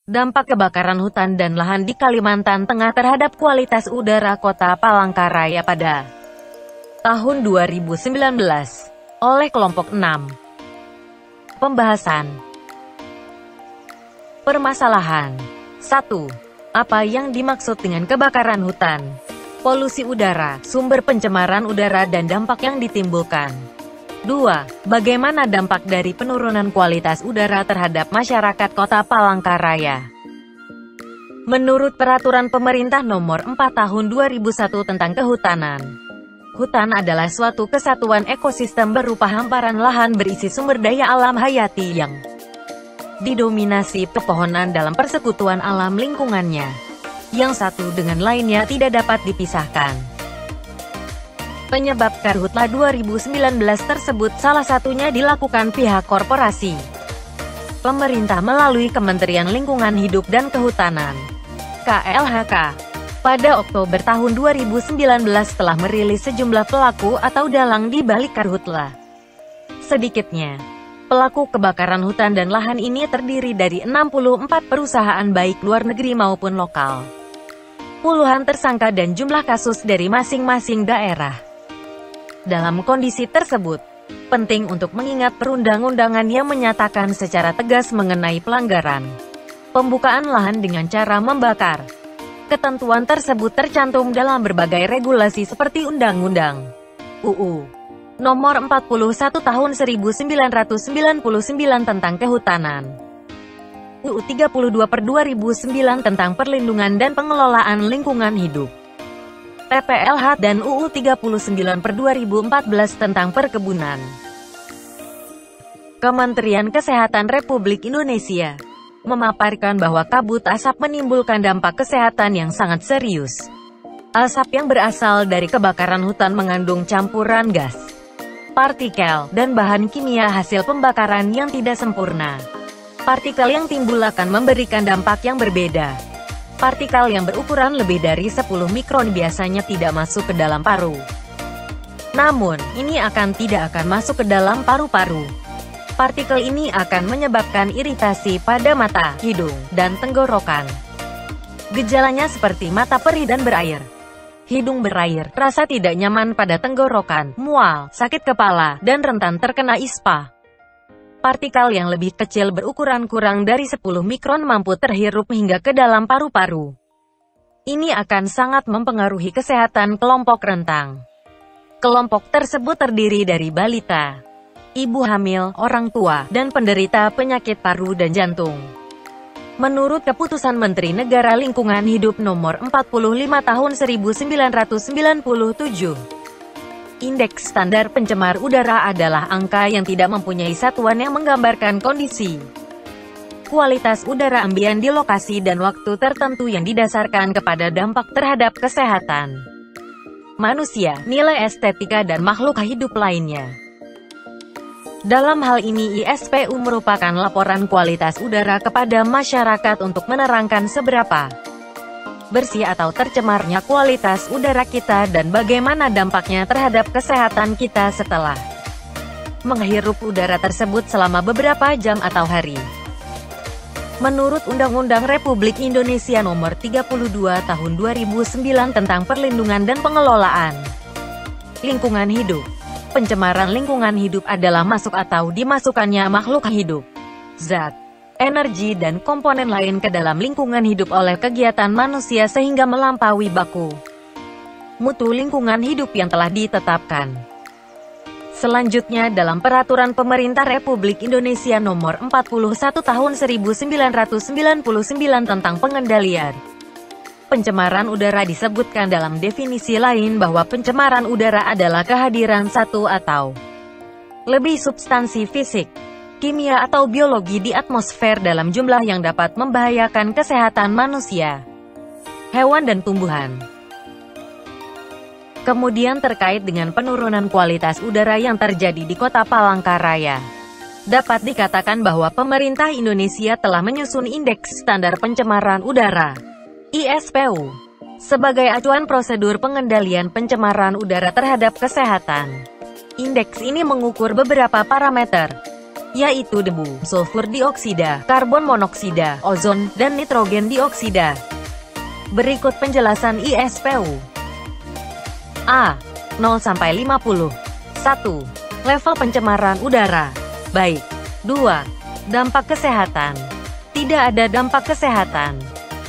Dampak kebakaran hutan dan lahan di Kalimantan Tengah terhadap kualitas udara Kota Palangkaraya pada tahun 2019 oleh kelompok 6. Pembahasan. Permasalahan 1. Apa yang dimaksud dengan kebakaran hutan? Polusi udara, sumber pencemaran udara dan dampak yang ditimbulkan. 2. Bagaimana dampak dari penurunan kualitas udara terhadap masyarakat Kota Palangkaraya? Menurut Peraturan Pemerintah Nomor 4 Tahun 2001 tentang Kehutanan, hutan adalah suatu kesatuan ekosistem berupa hamparan lahan berisi sumber daya alam hayati yang didominasi pepohonan dalam persekutuan alam lingkungannya, yang satu dengan lainnya tidak dapat dipisahkan. Penyebab Karhutla 2019 tersebut salah satunya dilakukan pihak korporasi pemerintah melalui Kementerian Lingkungan Hidup dan Kehutanan (KLHK). Pada Oktober tahun 2019 telah merilis sejumlah pelaku atau dalang di balik Karhutla. Sedikitnya, pelaku kebakaran hutan dan lahan ini terdiri dari 64 perusahaan baik luar negeri maupun lokal. Puluhan tersangka dan jumlah kasus dari masing-masing daerah. Dalam kondisi tersebut, penting untuk mengingat perundang-undangan yang menyatakan secara tegas mengenai pelanggaran pembukaan lahan dengan cara membakar. Ketentuan tersebut tercantum dalam berbagai regulasi seperti Undang-Undang UU Nomor 41 Tahun 1999 tentang Kehutanan, UU 32/2009 tentang Perlindungan dan Pengelolaan Lingkungan Hidup, PPLH, dan UU 39/2014 tentang Perkebunan. Kementerian Kesehatan Republik Indonesia memaparkan bahwa kabut asap menimbulkan dampak kesehatan yang sangat serius. Asap yang berasal dari kebakaran hutan mengandung campuran gas, partikel, dan bahan kimia hasil pembakaran yang tidak sempurna. Partikel yang timbul akan memberikan dampak yang berbeda. Partikel yang berukuran lebih dari 10 mikron biasanya tidak masuk ke dalam paru. Namun, ini tidak akan masuk ke dalam paru-paru. Partikel ini akan menyebabkan iritasi pada mata, hidung, dan tenggorokan. Gejalanya seperti mata perih dan berair, hidung berair, rasa tidak nyaman pada tenggorokan, mual, sakit kepala, dan rentan terkena ispa. Partikel yang lebih kecil berukuran kurang dari 10 mikron mampu terhirup hingga ke dalam paru-paru. Ini akan sangat mempengaruhi kesehatan kelompok rentang. Kelompok tersebut terdiri dari balita, ibu hamil, orang tua, dan penderita penyakit paru dan jantung. Menurut Keputusan Menteri Negara Lingkungan Hidup Nomor 45 Tahun 1997, Indeks Standar Pencemar Udara adalah angka yang tidak mempunyai satuan yang menggambarkan kondisi kualitas udara ambien di lokasi dan waktu tertentu yang didasarkan kepada dampak terhadap kesehatan manusia, nilai estetika dan makhluk hidup lainnya. Dalam hal ini ISPU merupakan laporan kualitas udara kepada masyarakat untuk menerangkan seberapa bersih atau tercemarnya kualitas udara kita dan bagaimana dampaknya terhadap kesehatan kita setelah menghirup udara tersebut selama beberapa jam atau hari. Menurut Undang-Undang Republik Indonesia Nomor 32 Tahun 2009 tentang Perlindungan dan Pengelolaan Lingkungan Hidup, pencemaran lingkungan hidup adalah masuk atau dimasukkannya makhluk hidup, zat, energi dan komponen lain ke dalam lingkungan hidup oleh kegiatan manusia sehingga melampaui baku mutu lingkungan hidup yang telah ditetapkan. Selanjutnya dalam Peraturan Pemerintah Republik Indonesia Nomor 41 Tahun 1999 tentang Pengendalian Pencemaran Udara disebutkan dalam definisi lain bahwa pencemaran udara adalah kehadiran satu atau lebih substansi fisik, kimia atau biologi di atmosfer dalam jumlah yang dapat membahayakan kesehatan manusia, hewan dan tumbuhan. Kemudian terkait dengan penurunan kualitas udara yang terjadi di Kota Palangkaraya, dapat dikatakan bahwa pemerintah Indonesia telah menyusun Indeks Standar Pencemaran Udara (ISPU) sebagai acuan prosedur pengendalian pencemaran udara terhadap kesehatan. Indeks ini mengukur beberapa parameter, yaitu debu, sulfur dioksida, karbon monoksida, ozon, dan nitrogen dioksida. Berikut penjelasan ISPU. A. 0–50. 1. Level pencemaran udara. Baik. 2. Dampak kesehatan. Tidak ada dampak kesehatan.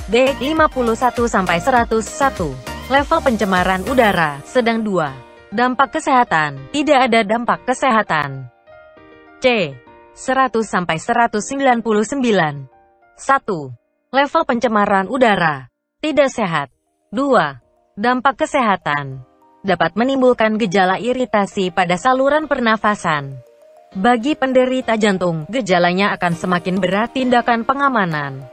B. 51–101. Level pencemaran udara, sedang. 2. Dampak kesehatan. Tidak ada dampak kesehatan. C. 100–199. 1. Level pencemaran udara. Tidak sehat. 2. Dampak kesehatan. Dapat menimbulkan gejala iritasi pada saluran pernafasan. Bagi penderita jantung, gejalanya akan semakin berat. Tindakan pengamanan: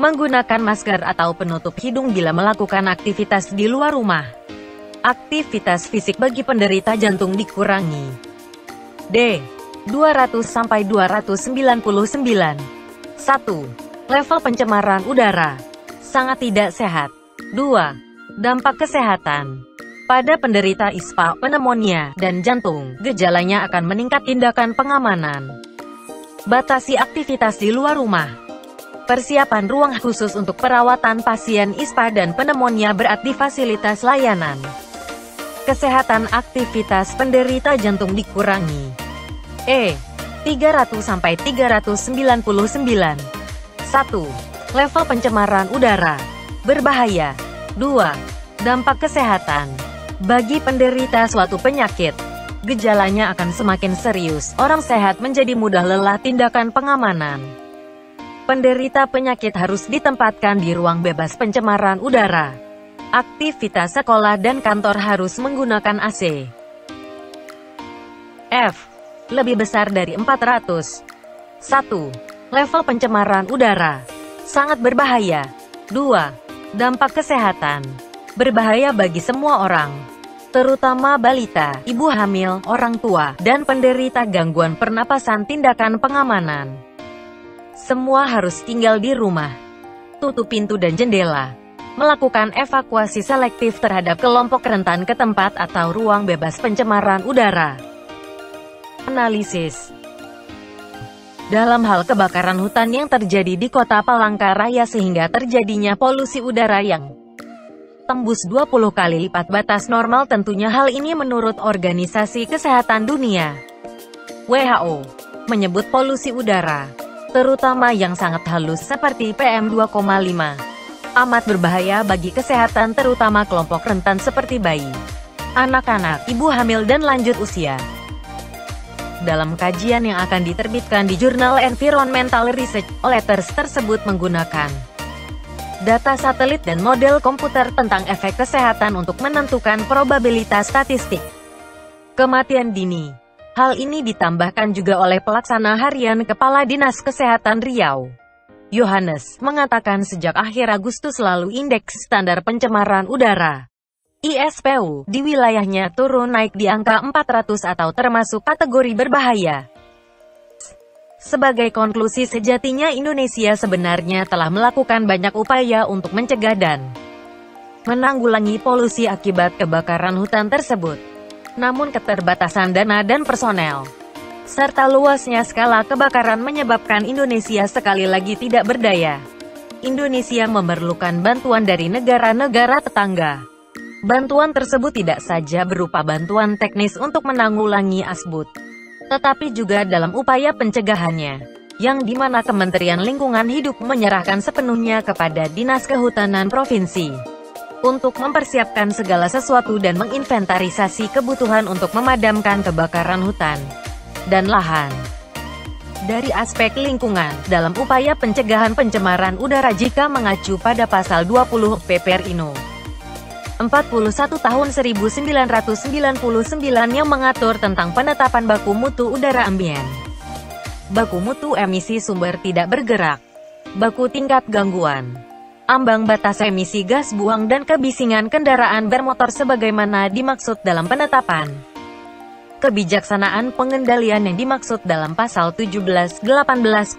menggunakan masker atau penutup hidung bila melakukan aktivitas di luar rumah. Aktivitas fisik bagi penderita jantung dikurangi. D. 200–299. 1. Level pencemaran udara. Sangat tidak sehat. 2. Dampak kesehatan. Pada penderita ISPA, pneumonia, dan jantung, gejalanya akan meningkat. Tindakan pengamanan: batasi aktivitas di luar rumah. Persiapan ruang khusus untuk perawatan pasien ISPA dan pneumonia berat di fasilitas layanan kesehatan. Aktivitas penderita jantung dikurangi. E. 300–399. 1. Level pencemaran udara. Berbahaya. 2. Dampak kesehatan. Bagi penderita suatu penyakit, gejalanya akan semakin serius. Orang sehat menjadi mudah lelah. Tindakan pengamanan: penderita penyakit harus ditempatkan di ruang bebas pencemaran udara. Aktivitas sekolah dan kantor harus menggunakan AC. F. Lebih besar dari 400. 1. Level pencemaran udara. Sangat berbahaya. 2. Dampak kesehatan. Berbahaya bagi semua orang, terutama balita, ibu hamil, orang tua, dan penderita gangguan pernapasan. Tindakan pengamanan: semua harus tinggal di rumah. Tutup pintu dan jendela. Melakukan evakuasi selektif terhadap kelompok rentan ke tempat atau ruang bebas pencemaran udara. Analisis: dalam hal kebakaran hutan yang terjadi di kota Palangkaraya sehingga terjadinya polusi udara yang tembus 20 kali lipat batas normal. Tentunya hal ini menurut Organisasi Kesehatan Dunia (WHO) menyebut polusi udara, terutama yang sangat halus seperti PM2,5, amat berbahaya bagi kesehatan terutama kelompok rentan seperti bayi, anak-anak, ibu hamil, dan lanjut usia. Dalam kajian yang akan diterbitkan di jurnal Environmental Research Letters tersebut menggunakan data satelit dan model komputer tentang efek kesehatan untuk menentukan probabilitas statistik kematian dini. Hal ini ditambahkan juga oleh pelaksana harian Kepala Dinas Kesehatan Riau, Yohanes, mengatakan sejak akhir Agustus lalu indeks standar pencemaran udara (ISPU) di wilayahnya turun naik di angka 400 atau termasuk kategori berbahaya. Sebagai konklusi, sejatinya Indonesia sebenarnya telah melakukan banyak upaya untuk mencegah dan menanggulangi polusi akibat kebakaran hutan tersebut. Namun keterbatasan dana dan personel, serta luasnya skala kebakaran menyebabkan Indonesia sekali lagi tidak berdaya. Indonesia memerlukan bantuan dari negara-negara tetangga. Bantuan tersebut tidak saja berupa bantuan teknis untuk menanggulangi asbut, tetapi juga dalam upaya pencegahannya, yang dimana Kementerian Lingkungan Hidup menyerahkan sepenuhnya kepada Dinas Kehutanan Provinsi untuk mempersiapkan segala sesuatu dan menginventarisasi kebutuhan untuk memadamkan kebakaran hutan dan lahan. Dari aspek lingkungan, dalam upaya pencegahan pencemaran udara jika mengacu pada pasal 20 PPRI No. 41 tahun 1999 yang mengatur tentang penetapan baku mutu udara ambien, baku mutu emisi sumber tidak bergerak, baku tingkat gangguan, ambang batas emisi gas buang dan kebisingan kendaraan bermotor sebagaimana dimaksud dalam penetapan kebijaksanaan pengendalian yang dimaksud dalam pasal 17 18,19